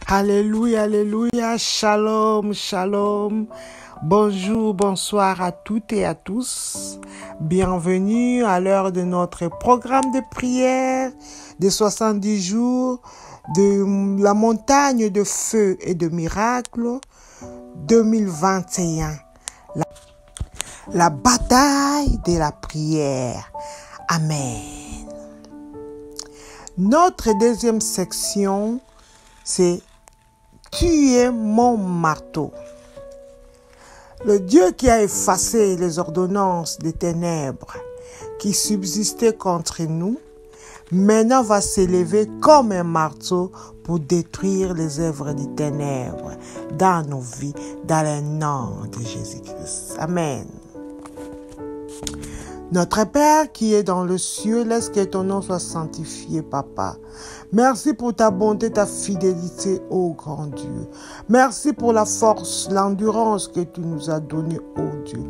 Alléluia, alléluia, shalom, shalom. Bonjour, bonsoir à toutes et à tous. Bienvenue à l'heure de notre programme de prière des 70 jours de la montagne de feu et de miracles 2021. La bataille de la prière. Amen. Notre deuxième section, c'est « Tu es mon marteau ». Le Dieu qui a effacé les ordonnances des ténèbres qui subsistaient contre nous, maintenant va s'élever comme un marteau pour détruire les œuvres des ténèbres dans nos vies, dans le nom de Jésus-Christ. Amen. Notre Père qui est dans le ciel, laisse que ton nom soit sanctifié, Papa. Merci pour ta bonté, ta fidélité, ô grand Dieu. Merci pour la force, l'endurance que tu nous as donnée, ô Dieu.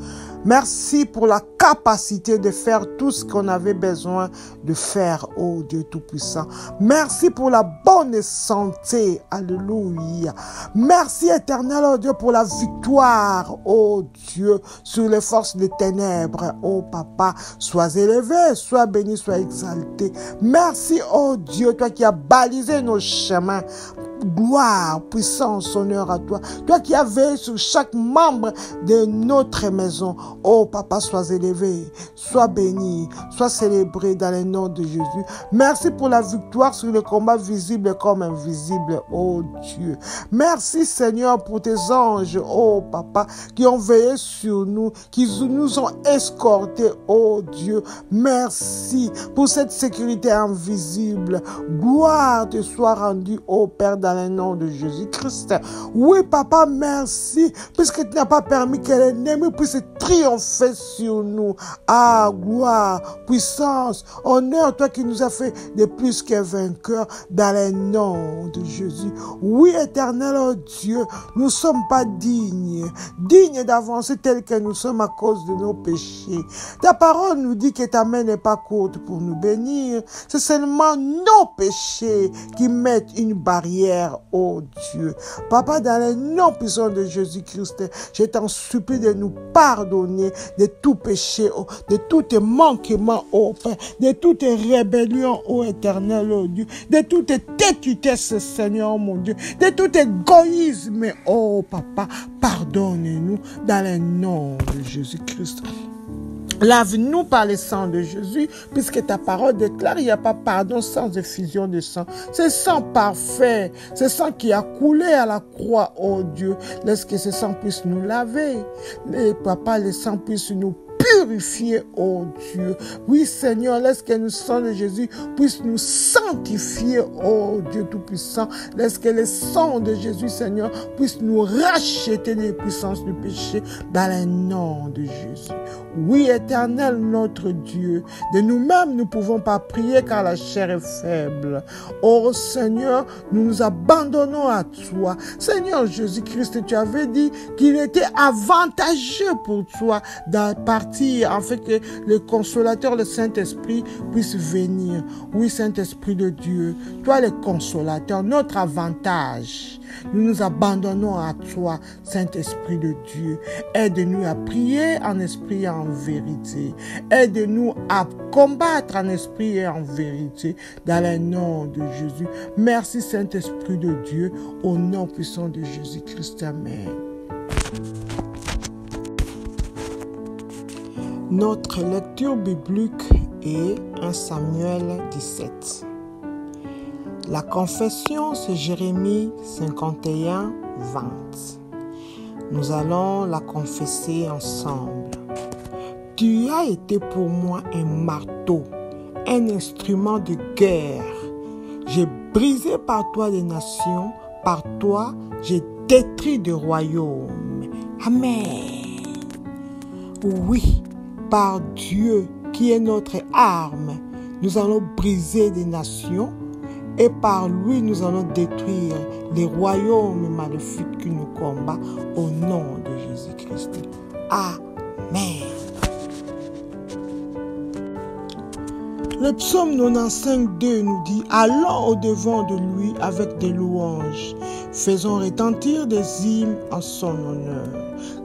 Merci pour la capacité de faire tout ce qu'on avait besoin de faire, ô Dieu Tout-Puissant. Merci pour la bonne santé, alléluia. Merci éternel, ô Dieu, pour la victoire, ô Dieu, sur les forces des ténèbres, ô Papa. Sois élevé, sois béni, sois exalté. Merci, ô Dieu, toi qui as balisé nos chemins. Gloire, puissance, honneur à toi. Toi qui as veillé sur chaque membre de notre maison. Oh Papa, sois élevé, sois béni, sois célébré dans le nom de Jésus. Merci pour la victoire sur le combat visible comme invisible, oh Dieu. Merci Seigneur pour tes anges, oh Papa, qui ont veillé sur nous, qui nous ont escortés, oh Dieu. Merci pour cette sécurité invisible. Gloire te soit rendue, oh Père, dans le nom de Jésus-Christ. Oui, Papa, merci, puisque tu n'as pas permis que l'ennemi puisse triompher sur nous. Ah, gloire, puissance, honneur, toi qui nous as fait de plus que vainqueurs dans le nom de Jésus. Oui, éternel, oh Dieu, nous ne sommes pas dignes d'avancer tel que nous sommes à cause de nos péchés. Ta parole nous dit que ta main n'est pas courte pour nous bénir. C'est seulement nos péchés qui mettent une barrière, oh Dieu. Papa, dans le nom puissant de Jésus-Christ, je t'en supplie de nous pardonner de tout péché, oh, de tout manquement, oh Père, de toute rébellion, oh éternel, oh Dieu, de toute têtutesse, Seigneur, mon Dieu, de tout égoïsme, oh Papa, pardonne-nous dans le nom de Jésus-Christ. Lave-nous par le sang de Jésus, puisque ta parole déclare, il n'y a pas pardon sans effusion de sang. C'est sang parfait, c'est sang qui a coulé à la croix, oh Dieu. Laisse que ce sang puisse nous laver. Et papa, le sang puisse nous purifier, oh Dieu. Oui, Seigneur, laisse que le sang de Jésus puisse nous sanctifier, oh Dieu Tout-Puissant. Laisse que le sang de Jésus, Seigneur, puisse nous racheter des puissances du péché dans le nom de Jésus. Oui, éternel, notre Dieu, de nous-mêmes, nous ne pouvons pas prier car la chair est faible. Oh Seigneur, nous nous abandonnons à toi. Seigneur Jésus-Christ, tu avais dit qu'il était avantageux pour toi d'en partir, afin que le consolateur, le Saint-Esprit, puisse venir. Oui, Saint-Esprit de Dieu, toi le consolateur, notre avantage. Nous nous abandonnons à toi, Saint-Esprit de Dieu. Aide-nous à prier en esprit et en vérité. Aide-nous à combattre en esprit et en vérité dans le nom de Jésus. Merci, Saint-Esprit de Dieu, au nom puissant de Jésus-Christ. Amen. Notre lecture biblique est 1 Samuel 17. La confession, c'est Jérémie 51, 20. Nous allons la confesser ensemble. Tu as été pour moi un marteau, un instrument de guerre. J'ai brisé par toi des nations, par toi j'ai détruit des royaumes. Amen. Oui, par Dieu qui est notre arme, nous allons briser des nations. Et par lui, nous allons détruire les royaumes maléfiques qui nous combattent au nom de Jésus-Christ. Amen. Le psaume 95, 2 nous dit « Allons au-devant de lui avec des louanges. Faisons retentir des hymnes en son honneur,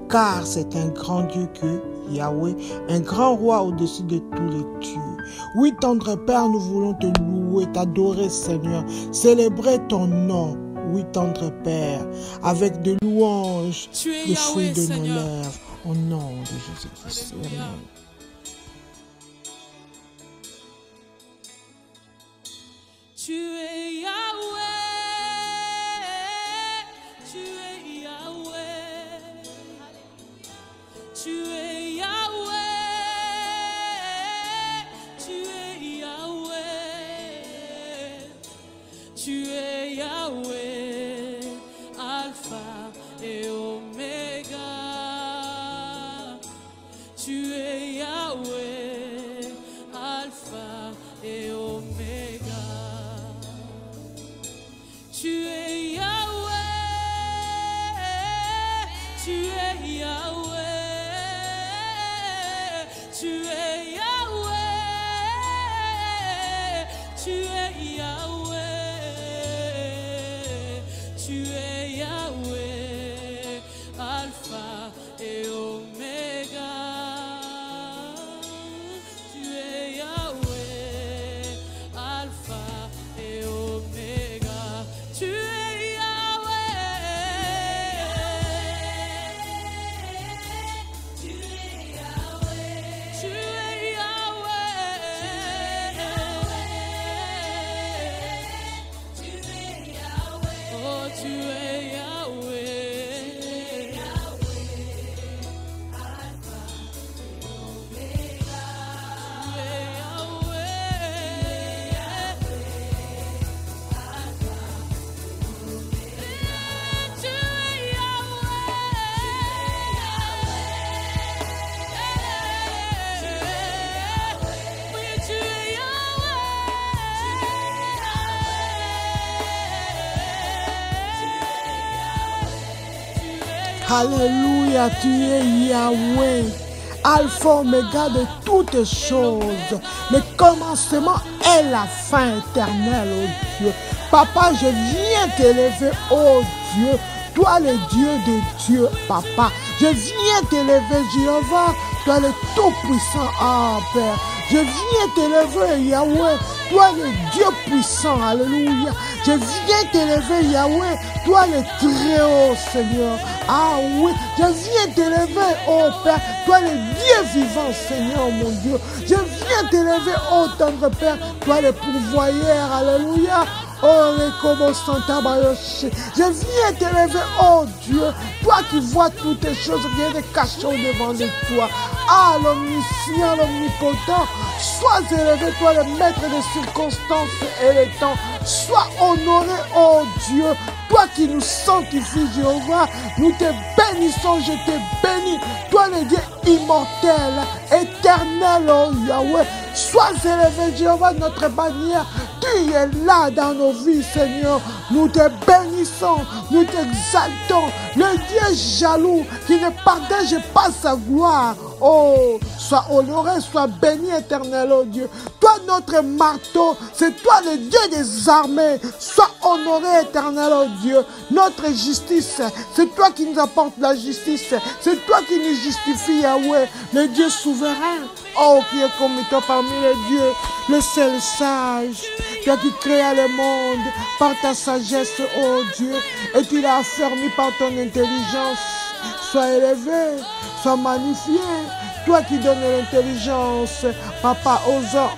car c'est un grand Dieu que Yahweh, un grand roi au-dessus de tous les dieux. Oui, tendre Père, nous voulons te louer, t'adorer, Seigneur, célébrer ton nom. Oui, tendre Père, avec de louanges, des fruits de nos lèvres, au nom de Jésus-Christ. Amen. Tu es Yahweh, tu es Yahweh, tu es Yahweh, tu es Yahweh, tu es Yahweh, Alpha et Oméga, tu es Yahweh, Alpha et Oméga. Tu es Yahweh, tu es Yahweh, tu es Yahweh, tu es Yahweh, tu es Yahweh, Alpha et Oméga. Tu es Yahweh, Alpha et Oméga. Tu es Yahweh, tu es Yahweh, tu es Yahweh, tu es Yahweh, oh tu es Yahweh, Alpha et Oméga, tu es Alléluia, tu es Yahweh, Alpha, Oméga de toutes choses, le commencement et la fin éternelle, oh Dieu. Papa, je viens t'élever, oh Dieu, toi le Dieu des dieux, Papa. Je viens t'élever, Jéhovah, toi le Tout-Puissant, ah Père. Je viens t'élever, Yahweh, toi le Dieu puissant, alléluia. Je viens t'élever, Yahweh, toi le Très-Haut, Seigneur. Ah oui, je viens t'élever, oh Père, toi le Dieu vivant, Seigneur, mon Dieu. Je viens t'élever, oh tendre Père, toi le pourvoyeur, alléluia. Oh, les Kobo Santa Bayoshi. Je viens t'élever, oh Dieu, toi qui vois toutes les choses, rien de caché devant de toi. Ah, l'omniscient, l'omnipotent, sois élevé, toi le maître des circonstances et les temps. Sois honoré, oh Dieu, toi qui nous sanctifies, Jéhovah. Nous te bénissons, je te bénis. Toi le Dieu immortel, éternel, oh Yahweh. Sois élevé, Jéhovah, notre bannière. Tu es là dans nos vies, Seigneur. Nous te bénissons, nous t'exaltons. Le Dieu jaloux qui ne partage pas sa gloire. Oh, sois honoré, sois béni, éternel, oh Dieu. Toi, notre marteau, c'est toi le Dieu des armées. Sois honoré, éternel, oh Dieu. Notre justice, c'est toi qui nous apportes la justice. C'est toi qui nous justifie, Yahweh, le Dieu souverain. Oh, qui est comme toi parmi les dieux, le seul sage, toi qui créas le monde par ta sagesse, oh Dieu, et tu l'as affermi par ton intelligence. Sois élevé, sois magnifié, toi qui donnes l'intelligence, Papa, aux hommes.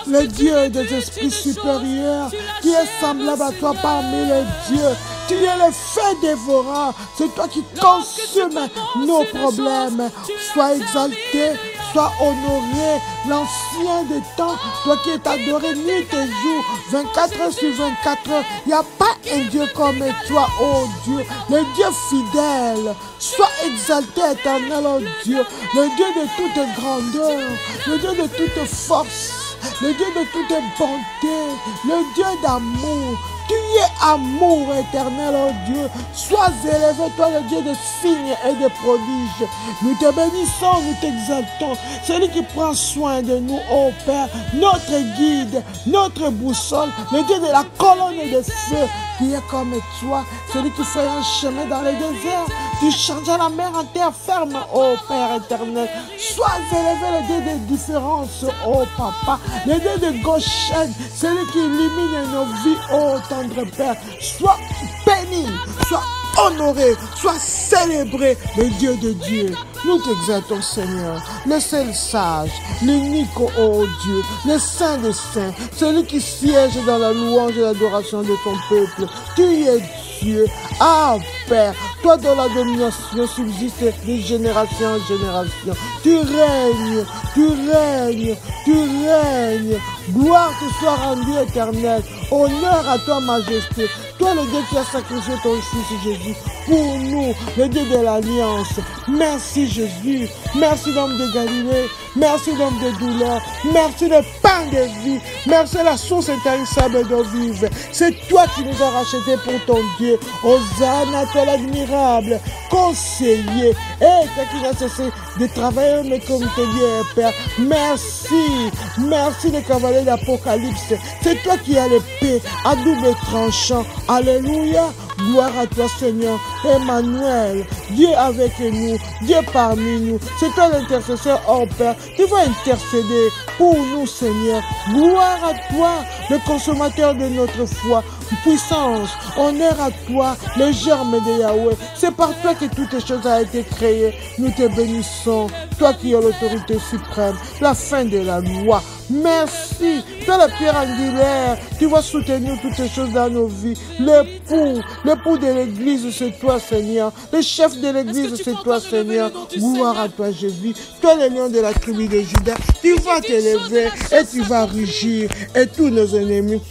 Le Dieu des esprits supérieurs, qui est semblable à toi parmi les dieux. Tu es le feu dévorant, c'est toi qui consumes nos problèmes. Sois exalté, sois honoré, l'ancien des temps, toi qui es adoré nuit et jour, 24 heures sur 24 heures. Il n'y a pas un Dieu comme toi, oh Dieu, le Dieu fidèle. Sois exalté, éternel, oh Dieu, le Dieu de toute grandeur, le Dieu de toute force, le Dieu de toute bonté, le Dieu d'amour. Tu es amour éternel, oh Dieu. Sois élevé, toi le Dieu de signes et de prodiges. Nous te bénissons, nous t'exaltons. Celui qui prend soin de nous, oh Père, notre guide, notre boussole, le Dieu de la colonne de feu, qui est comme toi, celui qui fait un chemin dans le désert. Tu changes la mer en terre ferme, oh Père éternel. Sois élevé, le Dieu des différences, oh Papa, le Dieu de Goshen, celui qui illumine nos vies, oh tendre Père. Sois béni, sois honoré, sois célébré, le Dieu de Dieu. Nous t'exaltons, Seigneur, le seul sage, l'unique, oh Dieu, le Saint des Saints, celui qui siège dans la louange et l'adoration de ton peuple. Tu es Dieu. Ah, Père, toi dont la domination subsiste de génération en génération. Tu règnes, tu règnes, tu règnes. Gloire te soit rendue éternelle. Honneur à toi, majesté. Toi, le Dieu qui a sacrifié ton Fils Jésus pour nous, le Dieu de l'Alliance. Merci Jésus. Merci l'homme de Galilée. Merci l'homme de douleur. Merci le pain de vie. Merci la source intarissable d'eau vive. C'est toi qui nous as rachetés pour ton Dieu. Hosanna à toi l'admirable conseiller. Et toi qui n'as cessé de travailler mais comme tes dieux, Père. Merci. Merci les cavaliers d'Apocalypse. C'est toi qui as l'épée à double tranchant. Alléluia. Gloire à toi, Seigneur. Emmanuel, Dieu avec nous, Dieu parmi nous. C'est toi l'intercesseur, oh Père. Tu vas intercéder pour nous, Seigneur. Gloire à toi, le consommateur de notre foi. Puissance, honneur à toi, le germe de Yahweh. C'est par toi que toutes les choses ont été créées. Nous te bénissons. Toi qui as l'autorité suprême, la fin de la loi. Merci. Toi, la pierre angulaire, tu vas soutenir toutes les choses dans nos vies. L'époux de l'église, c'est toi, Seigneur. Le chef de l'église, c'est toi, Seigneur. Gloire à toi, Jésus. Toi, le lion de la tribu de Juda, tu vas t'élever et tu vas rugir. Et tous nos ennemis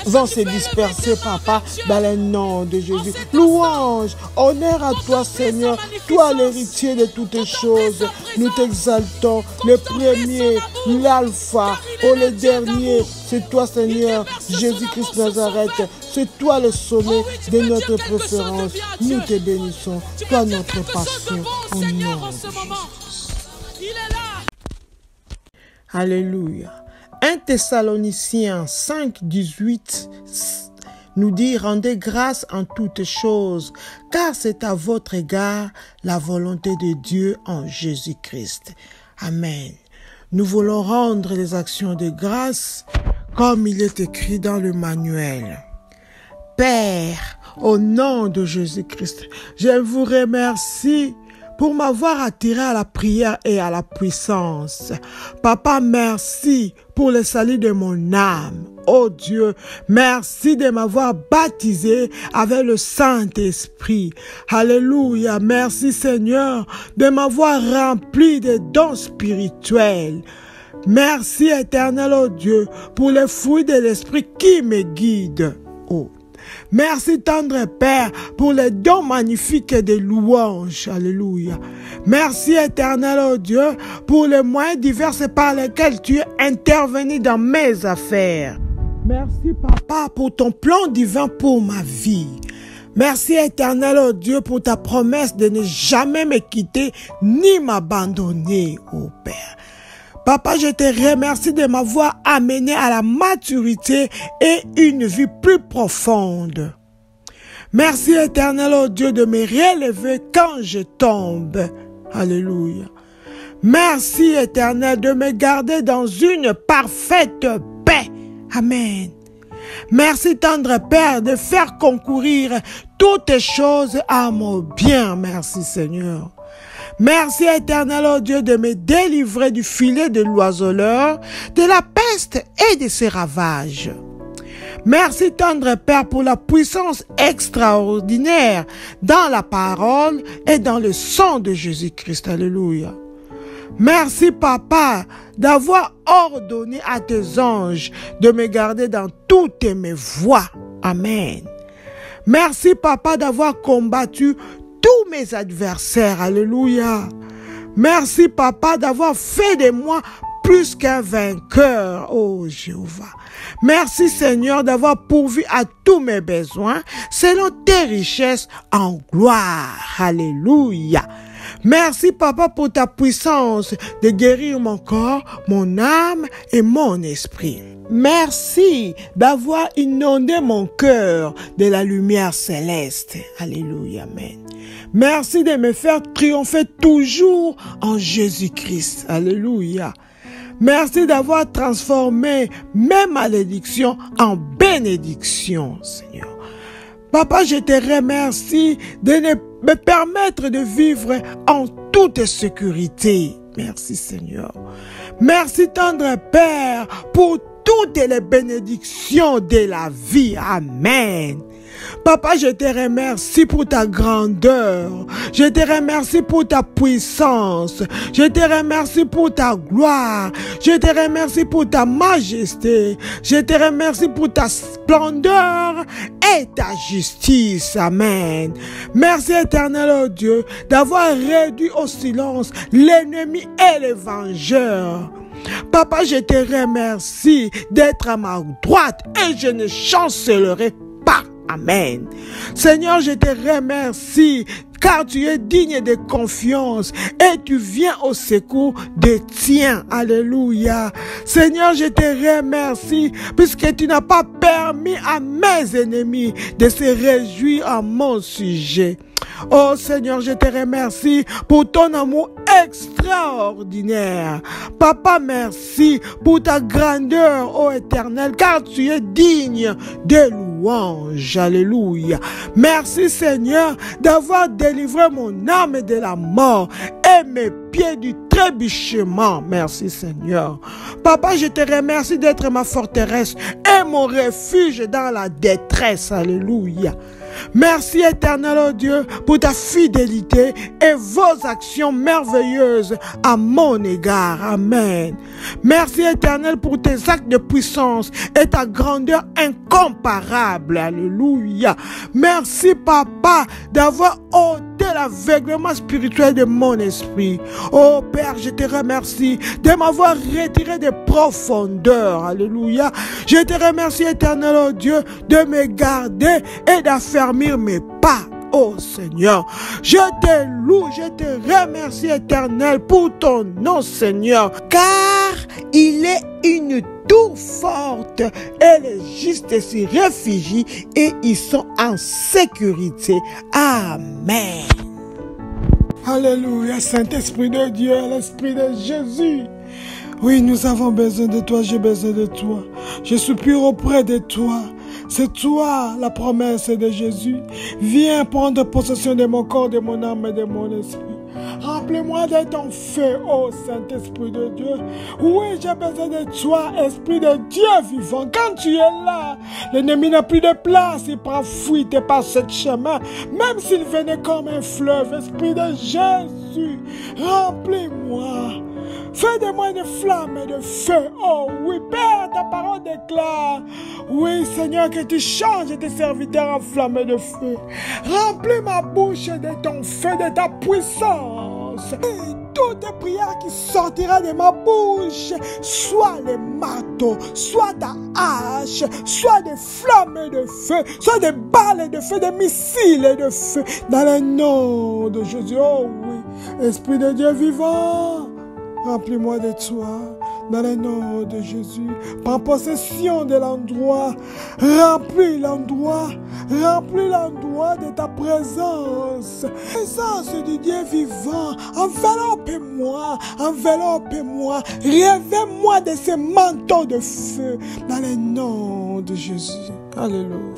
vont se disperser, Papa, dans le nom de Jésus. Louange, honneur à toi, Seigneur, toi l'héritier de toutes choses. Nous t'exaltons, le premier, l'alpha, oh le dernier, c'est toi, Seigneur, Jésus-Christ Nazareth. C'est toi le sommet de notre préférence. Nous te bénissons, toi notre passion, au nom de Jésus. Alléluia. 1 Thessaloniciens 5, 18 nous dit « Rendez grâce en toutes choses, car c'est à votre égard la volonté de Dieu en Jésus-Christ. » Amen. Nous voulons rendre les actions de grâce comme il est écrit dans le manuel. Père, au nom de Jésus-Christ, je vous remercie pour m'avoir attiré à la prière et à la puissance. Papa, merci pour le salut de mon âme. Oh Dieu, merci de m'avoir baptisé avec le Saint-Esprit. Alléluia, merci Seigneur de m'avoir rempli de dons spirituels. Merci éternel, oh Dieu, pour les fruits de l'Esprit qui me guident. Oh. Merci tendre Père pour les dons magnifiques de louanges. Alléluia. Merci éternel oh Dieu pour les moyens divers par lesquels tu es intervenu dans mes affaires. Merci Papa pour ton plan divin pour ma vie. Merci éternel oh Dieu pour ta promesse de ne jamais me quitter ni m'abandonner, oh Père. Papa, je te remercie de m'avoir amené à la maturité et une vie plus profonde. Merci éternel, oh Dieu, de me relever quand je tombe. Alléluia. Merci éternel de me garder dans une parfaite paix. Amen. Merci tendre Père de faire concourir toutes choses à mon bien. Merci Seigneur. Merci éternel, oh Dieu, de me délivrer du filet de l'oiseleur, de la peste et de ses ravages. Merci tendre Père pour la puissance extraordinaire dans la parole et dans le sang de Jésus-Christ. Alléluia. Merci Papa d'avoir ordonné à tes anges de me garder dans toutes mes voies. Amen. Merci Papa d'avoir combattu tous mes adversaires. Alléluia. Merci Papa d'avoir fait de moi plus qu'un vainqueur, oh Jéhovah. Merci Seigneur d'avoir pourvu à tous mes besoins selon tes richesses en gloire. Alléluia. Merci Papa pour ta puissance de guérir mon corps, mon âme et mon esprit. Merci d'avoir inondé mon cœur de la lumière céleste. Alléluia, amen. Merci de me faire triompher toujours en Jésus-Christ. Alléluia. Merci d'avoir transformé mes malédictions en bénédictions, Seigneur. Papa, je te remercie de me permettre de vivre en toute sécurité. Merci, Seigneur. Merci, tendre Père, pour toutes les bénédictions de la vie. Amen. Papa, je te remercie pour ta grandeur. Je te remercie pour ta puissance. Je te remercie pour ta gloire. Je te remercie pour ta majesté. Je te remercie pour ta splendeur et ta justice. Amen. Merci éternel, oh Dieu, d'avoir réduit au silence l'ennemi et le vengeur. Papa, je te remercie d'être à ma droite et je ne chancellerai pas. Amen. Seigneur, je te remercie car tu es digne de confiance et tu viens au secours des tiens. Alléluia. Seigneur, je te remercie puisque tu n'as pas permis à mes ennemis de se réjouir à mon sujet. Oh Seigneur, je te remercie pour ton amour extraordinaire. Papa, merci pour ta grandeur, ô Éternel, car tu es digne de louange. Alléluia. Merci Seigneur d'avoir délivré mon âme de la mort et mes pieds du trébuchement. Merci Seigneur. Papa, je te remercie d'être ma forteresse et mon refuge dans la détresse. Alléluia. Merci éternel, oh Dieu, pour ta fidélité et vos actions merveilleuses à mon égard. Amen. Merci éternel pour tes actes de puissance et ta grandeur incomparable. Alléluia. Merci papa d'avoir ôté l'aveuglement spirituel de mon esprit. Oh Père, je te remercie de m'avoir retiré des profondeurs. Alléluia. Je te remercie éternel, oh Dieu, de me garder et d'affermir mes pas. Oh Seigneur, je te loue, je te remercie éternel pour ton nom Seigneur, car il est une tour forte et les justes s'y réfugient et ils sont en sécurité. Amen. Alléluia, Saint-Esprit de Dieu, l'Esprit de Jésus. Oui, nous avons besoin de toi, j'ai besoin de toi. Je soupire auprès de toi. C'est toi la promesse de Jésus. Viens prendre possession de mon corps, de mon âme et de mon esprit. Remplis-moi de ton feu, ô Saint-Esprit de Dieu. Oui, j'ai besoin de toi, Esprit de Dieu vivant. Quand tu es là, l'ennemi n'a plus de place. Il prend fuite par ce chemin. Même s'il venait comme un fleuve, Esprit de Jésus, remplis-moi. Fais de moi une flamme de feu. Oh oui, Père, ta parole déclare. Oui, Seigneur, que tu changes tes serviteurs en flamme de feu. Remplis ma bouche de ton feu, de ta puissance. Et toute prière qui sortira de ma bouche, soit les marteaux, soit ta hache, soit des flammes de feu, soit des balles de feu, des missiles de feu. Dans le nom de Jésus. Oh oui, Esprit de Dieu vivant. Remplis-moi de toi, dans le nom de Jésus. Prends possession de l'endroit. Remplis l'endroit de ta présence. Présence du Dieu vivant. Enveloppe-moi. Réveille-moi de ces manteaux de feu, dans le nom de Jésus. Alléluia.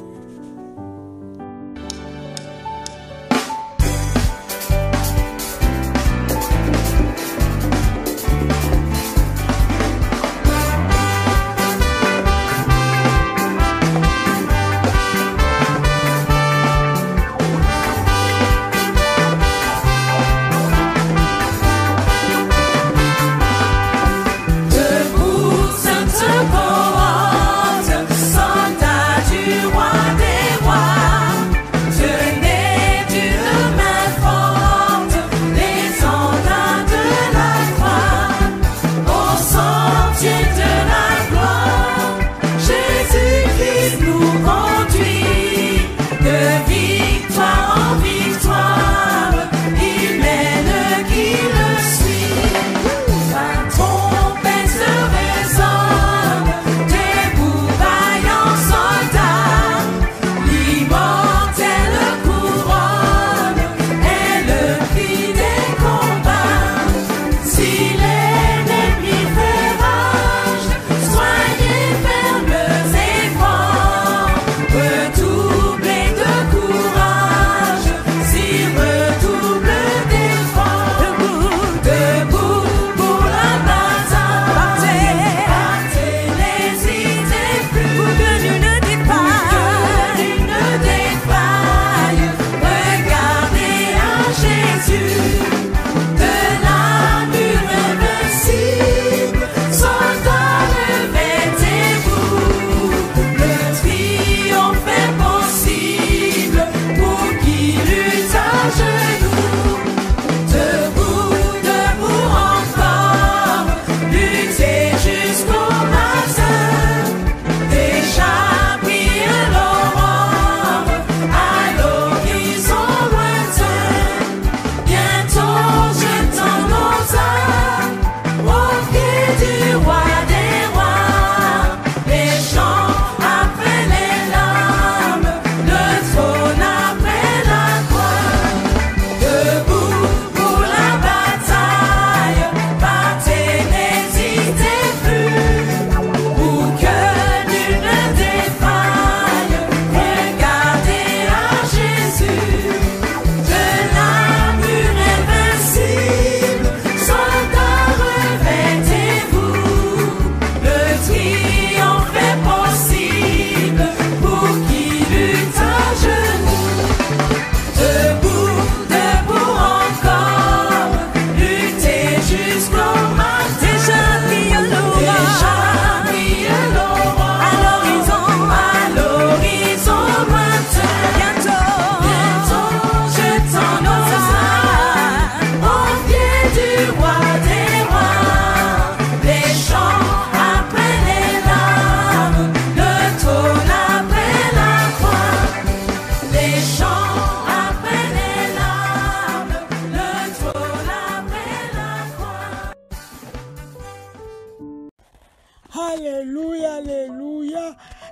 Debout, sainte cohorte, soldats du roi.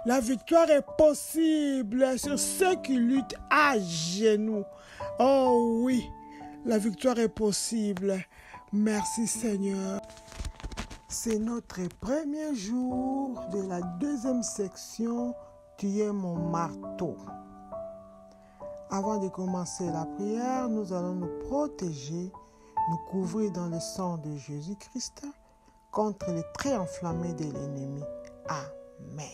La victoire est possible sur ceux qui luttent à genoux. Oh oui, la victoire est possible. Merci Seigneur. C'est notre premier jour de la deuxième section. Tu es mon marteau. Avant de commencer la prière, nous allons nous protéger, nous couvrir dans le sang de Jésus-Christ contre les traits enflammés de l'ennemi. Amen.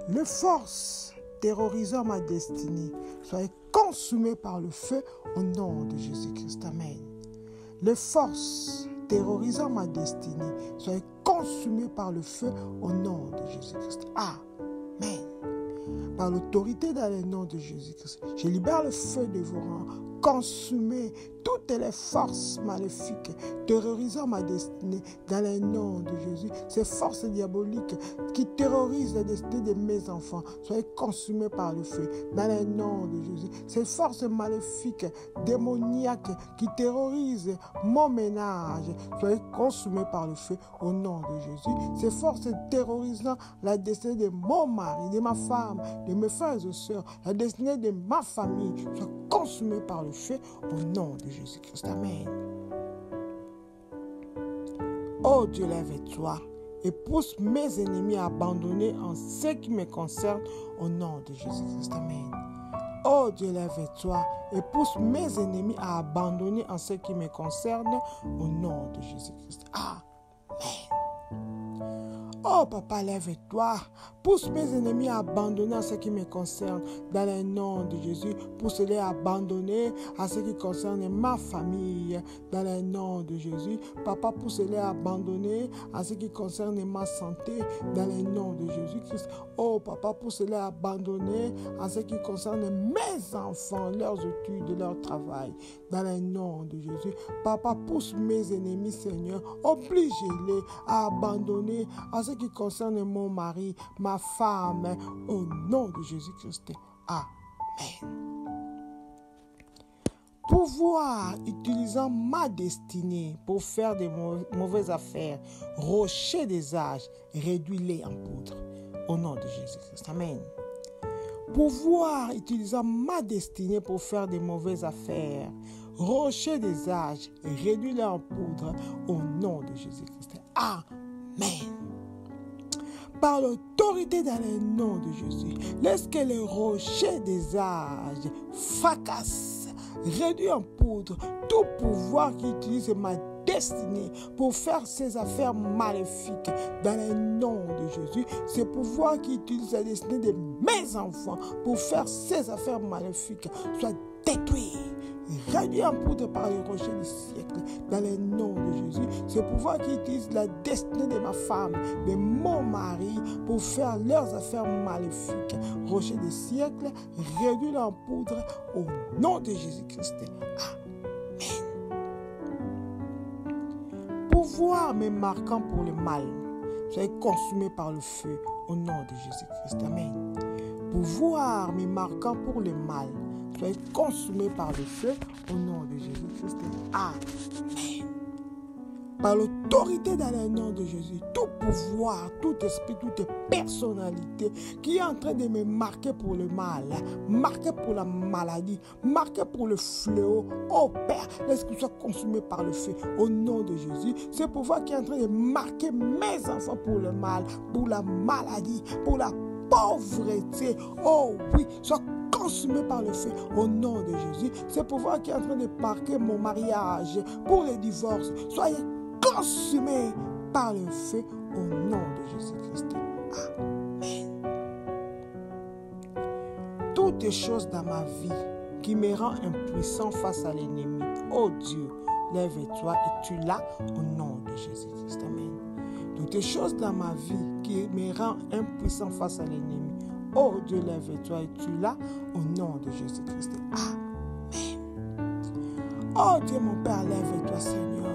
Les forces terrorisant ma destinée soient consumées par le feu au nom de Jésus-Christ. Amen. Les forces terrorisant ma destinée soient consumées par le feu au nom de Jésus-Christ. Amen. Par l'autorité dans le nom de Jésus-Christ, je libère le feu de vos rangs. Consumez toutes les forces maléfiques terrorisant ma destinée dans le nom de Jésus. Ces forces diaboliques qui terrorisent la destinée de mes enfants, soyez consumées par le feu dans le nom de Jésus. Ces forces maléfiques, démoniaques qui terrorisent mon ménage, soyez consumées par le feu au nom de Jésus. Ces forces terrorisant la destinée de mon mari, de ma femme, de mes frères et sœurs, la destinée de ma famille, soient consumées par le feu au nom de Jésus-Christ. Amen. Oh Dieu, lève-toi et pousse mes ennemis à abandonner en ce qui me concerne au nom de Jésus-Christ. Amen. Oh Dieu, lève-toi et pousse mes ennemis à abandonner en ce qui me concerne au nom de Jésus-Christ. Amen. Oh papa, lève-toi, pousse mes ennemis à abandonner en ce qui me concerne. Dans le nom de Jésus, pousse-les à abandonner en ce qui concerne ma famille. Dans le nom de Jésus, papa, pousse-les à abandonner en ce qui concerne ma santé. Dans le nom de Jésus-Christ. Oh papa, pousse-les à abandonner en ce qui concerne mes enfants, leurs études, leur travail. Dans le nom de Jésus, papa, pousse mes ennemis, Seigneur, oblige-les à abandonner en ce qui concerne mon mari, ma femme, au nom de Jésus-Christ. Amen. Pouvoir utilisant ma destinée pour faire de mauvaises affaires, rocher des âges, réduis-les en poudre. Au nom de Jésus-Christ. Amen. Pouvoir utilisant ma destinée pour faire de mauvaises affaires, rocher des âges, réduis-les en poudre. Au nom de Jésus-Christ. Amen. Par l'autorité dans le nom de Jésus, laisse que les rochers des âges fracassent, réduit en poudre tout pouvoir qui utilise ma destinée pour faire ses affaires maléfiques dans le nom de Jésus. Ces pouvoirs qui utilisent la destinée de mes enfants pour faire ses affaires maléfiques soient détruits, réduits en poudre par les rochers du siècle dans le nom de Jésus. Ces pouvoirs qui utilisent la destinée de ma femme, de mon mari pour faire leurs affaires maléfiques, rochers du siècle, réduits en poudre au nom de Jésus-Christ. Pouvoir me marquant pour le mal, soyez consumés par le feu au nom de Jésus-Christ. Amen. Pouvoir me marquant pour le mal, soyez consumés par le feu au nom de Jésus-Christ. Amen. Par l'autorité dans le nom de Jésus, tout pouvoir, tout esprit, toute personnalité qui est en train de me marquer pour le mal, marquer pour la maladie, marquer pour le fléau, oh Père, laisse qu'il soit consumé par le feu au nom de Jésus. Ce pouvoir qui est en train de marquer mes enfants pour le mal, pour la maladie, pour la pauvreté, oh oui, soit consumé par le feu au nom de Jésus. Ce pouvoir qui est en train de marquer mon mariage pour le divorce, soyez consumé par le feu au nom de Jésus-Christ. Amen. Toutes les choses dans ma vie qui me rend impuissant face à l'ennemi, oh Dieu, lève-toi et tu l'as au nom de Jésus-Christ. Amen. Toutes les choses dans ma vie qui me rend impuissant face à l'ennemi, oh Dieu, lève-toi et tu l'as au nom de Jésus-Christ. Amen. Oh Dieu, mon Père, lève-toi, Seigneur.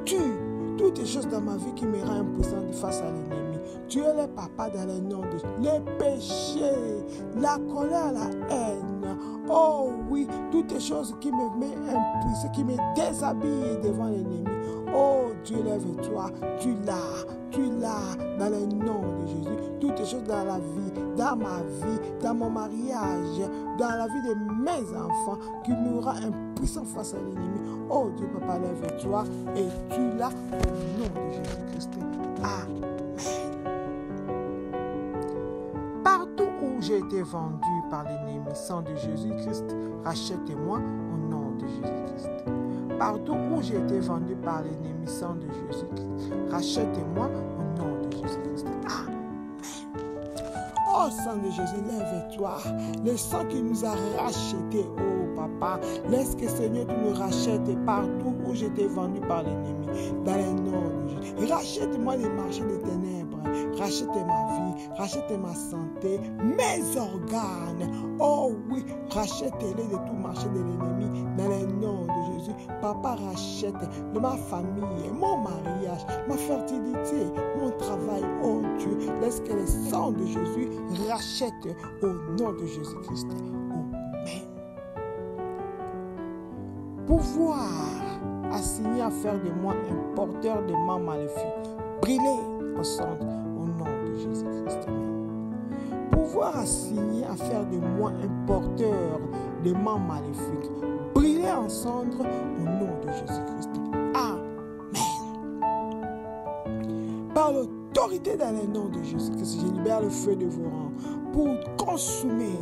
Tue toutes les choses dans ma vie qui me rendent impuissant face à l'ennemi. Tu es le papa dans le nom de les péchés, la colère, la haine. Oh oui, toutes les choses qui me mettent impuissant, qui me déshabillent devant l'ennemi. Oh Dieu, lève-toi, tu l'as Es-tu là dans le nom de Jésus? Toutes les choses dans la vie, dans ma vie, dans mon mariage, dans la vie de mes enfants, qui mourra impuissant face à l'ennemi. Oh Dieu, Papa, lève-toi. Es-tu là au nom de Jésus-Christ? Amen. Partout où j'ai été vendu par l'ennemi, sang de Jésus-Christ, rachète-moi au nom de Jésus-Christ. Partout où j'ai été vendu par l'ennemi, sang de Jésus-Christ, rachète-moi au nom de Jésus-Christ. Amen. Oh, sang de Jésus, lève-toi. Le sang qui nous a rachetés, oh Papa, laisse que Seigneur, tu nous rachètes partout où j'ai été vendu par l'ennemi, dans le nom de Jésus. Rachète-moi les marchés des ténèbres, rachète ma vie, rachète ma santé, mes organes. Oh oui, rachète-les de tout marché de l'ennemi, dans le nom de Jésus. Papa, rachète de ma famille, mon mariage, ma fertilité, mon travail. Oh Dieu, laisse que le sang de Jésus rachète au nom de Jésus-Christ. Amen. Pouvoir assigner à faire de moi un porteur de mains maléfiques, brûler ensemble au nom de Jésus-Christ. Pouvoir assigner à faire de moi un porteur de mains maléfiques, brûler ensemble au nom de Jésus-Christ. Amen. Par l'autorité dans le nom de Jésus-Christ, je libère le feu de vos rangs pour consumer,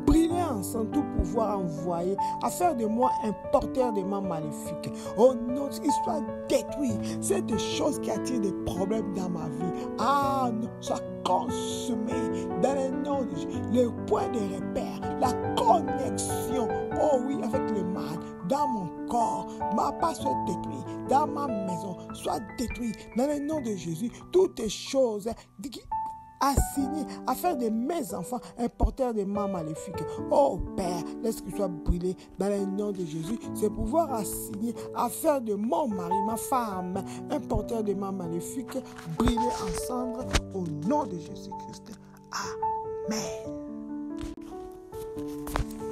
brûler ensemble tout pouvoir envoyé à faire de moi un porteur de mains maléfiques. Oh non, qu'il soit détruit. C'est des choses qui attirent des problèmes dans ma vie. Ah non, soit consumé dans le nom de Jésus. Le point de repère, la connexion, oh oui, avec le mal, dans mon corps, ma part soit détruite, dans ma maison, soit détruite, dans le nom de Jésus. Toutes les choses qui assigné à faire de mes enfants un porteur de mains maléfiques. Oh Père, laisse qu'il soit brûlé dans le nom de Jésus. C'est pouvoir assigner à faire de mon mari, ma femme, un porteur de mains maléfiques, brûler ensemble au nom de Jésus-Christ. Amen.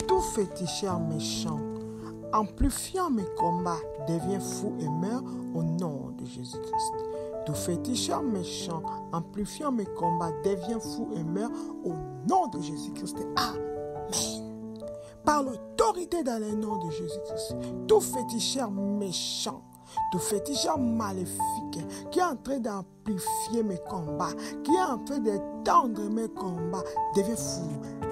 Tout féticheur méchant, amplifiant mes combats, devient fou et meurt au nom de Jésus-Christ. Tout féticheur méchant, amplifiant mes combats, devient fou et meurt au nom de Jésus-Christ. Amen. Par l'autorité dans le nom de Jésus-Christ, tout féticheur méchant, tout féticheur maléfique qui est en train d'amplifier mes combats, qui est en train d'étendre mes combats, devient fou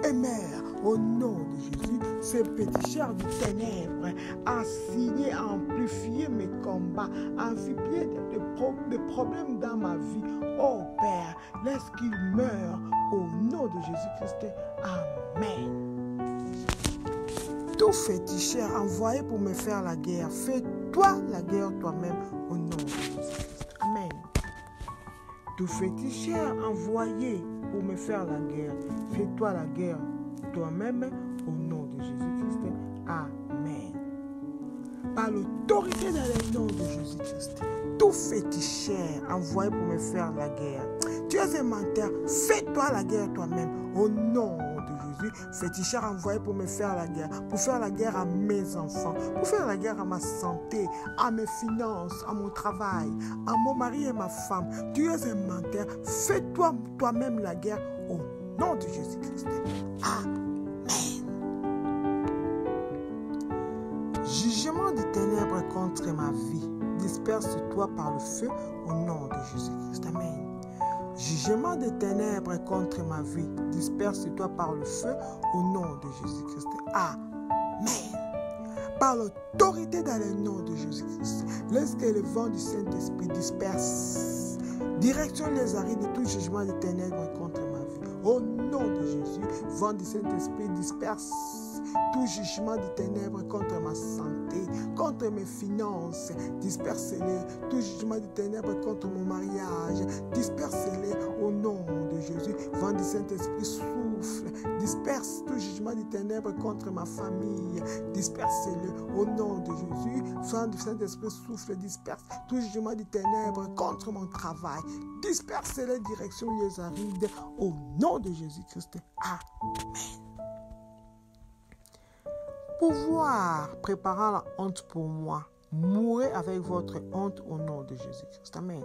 et meurt au nom de Jésus. Ce féticheur du ténèbre assigné à amplifier mes combats, à amplifier des problèmes dans ma vie. Oh Père, laisse qu'il meure au nom de Jésus-Christ. Amen. Tout féticheur envoyé pour me faire la guerre, fais-toi la guerre toi-même au nom de Jésus-Christ. Amen. Tout féticheur envoyé pour me faire la guerre, fais-toi la guerre toi-même au nom de Jésus-Christ. Amen. Par l'autorité dans le nom de Jésus-Christ, tout féticheur envoyé pour me faire la guerre, tu es un menteur, fais-toi la guerre toi-même au nom de Jésus. Féticheur envoyé pour me faire la guerre, pour faire la guerre à mes enfants, pour faire la guerre à ma santé, à mes finances, à mon travail, à mon mari et ma femme. Tu es un menteur, fais-toi toi-même la guerre au nom de Jésus-Christ. Amen. Jugement des ténèbres contre ma vie, disperse-toi par le feu au nom de Jésus-Christ. Amen. Jugement des ténèbres contre ma vie, disperse-toi par le feu au nom de Jésus-Christ. Amen. Par l'autorité dans le nom de Jésus-Christ, laisse que le vent du Saint-Esprit disperse. Direction les arrêts de tout jugement des ténèbres contre ma vie. Au nom de Jésus, vent du Saint-Esprit disperse tout jugement des ténèbres contre ma santé, contre mes finances, disperse-les. Tout jugement des ténèbres contre mon mariage, disperse-les au nom de Jésus. Vent du Saint-Esprit souffle, disperse tout jugement des ténèbres contre ma famille, disperse-le au nom de Jésus. Vent du Saint-Esprit souffle, disperse tout jugement des ténèbres contre mon travail, disperse-les direction les arides au nom de Jésus-Christ. Amen. Pouvoir préparant la honte pour moi, mourrez avec votre honte au nom de Jésus-Christ. Amen.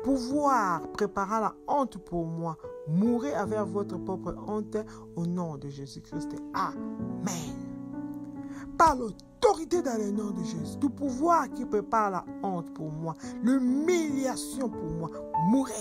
pouvoir préparer la honte pour moi. Mourez avec votre propre honte au nom de Jésus-Christ. Amen. Par l'autorité dans le nom de Jésus, tout pouvoir qui prépare la honte pour moi, l'humiliation pour moi, mourrez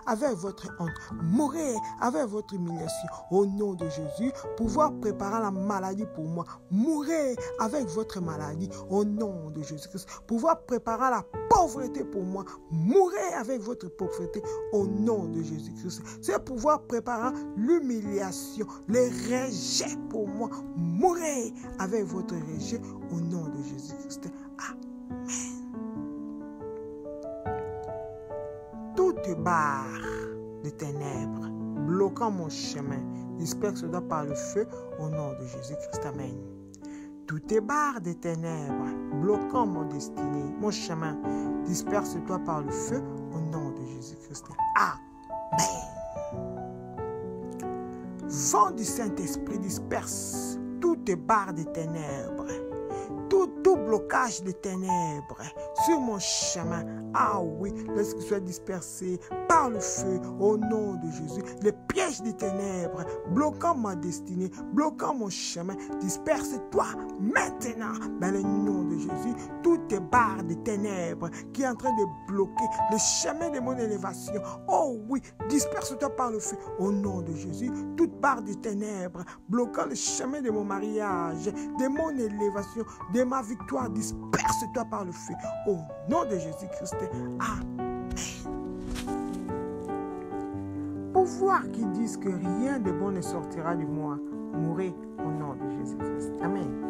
avec votre honte, mourrez avec votre humiliation au nom de Jésus. Pouvoir préparer la maladie pour moi, mourrez avec votre maladie au nom de Jésus-Christ. Pouvoir préparer la pauvreté pour moi, mourrez avec votre pauvreté au nom de Jésus-Christ. C'est pouvoir préparer l'humiliation, les rejets pour moi, mourrez avec votre rejet au nom de Jésus-Christ. Amen. Toute barre de ténèbres bloquant mon chemin, disperse-toi par le feu au nom de Jésus-Christ. Amen. Toutes barres de ténèbres bloquant mon destinée, mon chemin, disperse-toi par le feu au nom de Jésus-Christ. Amen. Vent du Saint-Esprit, disperse toutes barres de ténèbres, tout blocage de ténèbres sur mon chemin. Oui, laisse qu'il soit dispersé par le feu au nom de Jésus. Les pièges des ténèbres bloquant ma destinée, bloquant mon chemin, disperse-toi maintenant dans le nom de Jésus. Toutes les barres de ténèbres qui est en train de bloquer le chemin de mon élévation. Oui, disperse-toi par le feu au nom de Jésus. Toute barre de ténèbres bloquant le chemin de mon mariage, de mon élévation, de ma victoire, disperse-toi par le feu au nom de Jésus-Christ. Amen. Pouvoir qui disent que rien de bon ne sortira de moi, mourrez au nom de Jésus-Christ. Amen.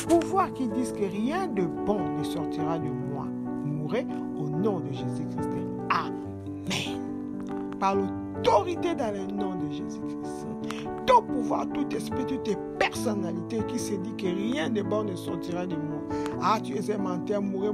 Pouvoir qui disent que rien de bon ne sortira de moi, mourrez au nom de Jésus-Christ. Amen. Par l'autorité dans le nom de Jésus-Christ, tout pouvoir, tout esprit, toute personnalité qui se dit que rien de bon ne sortira de moi. Tu es un menteur, mourrez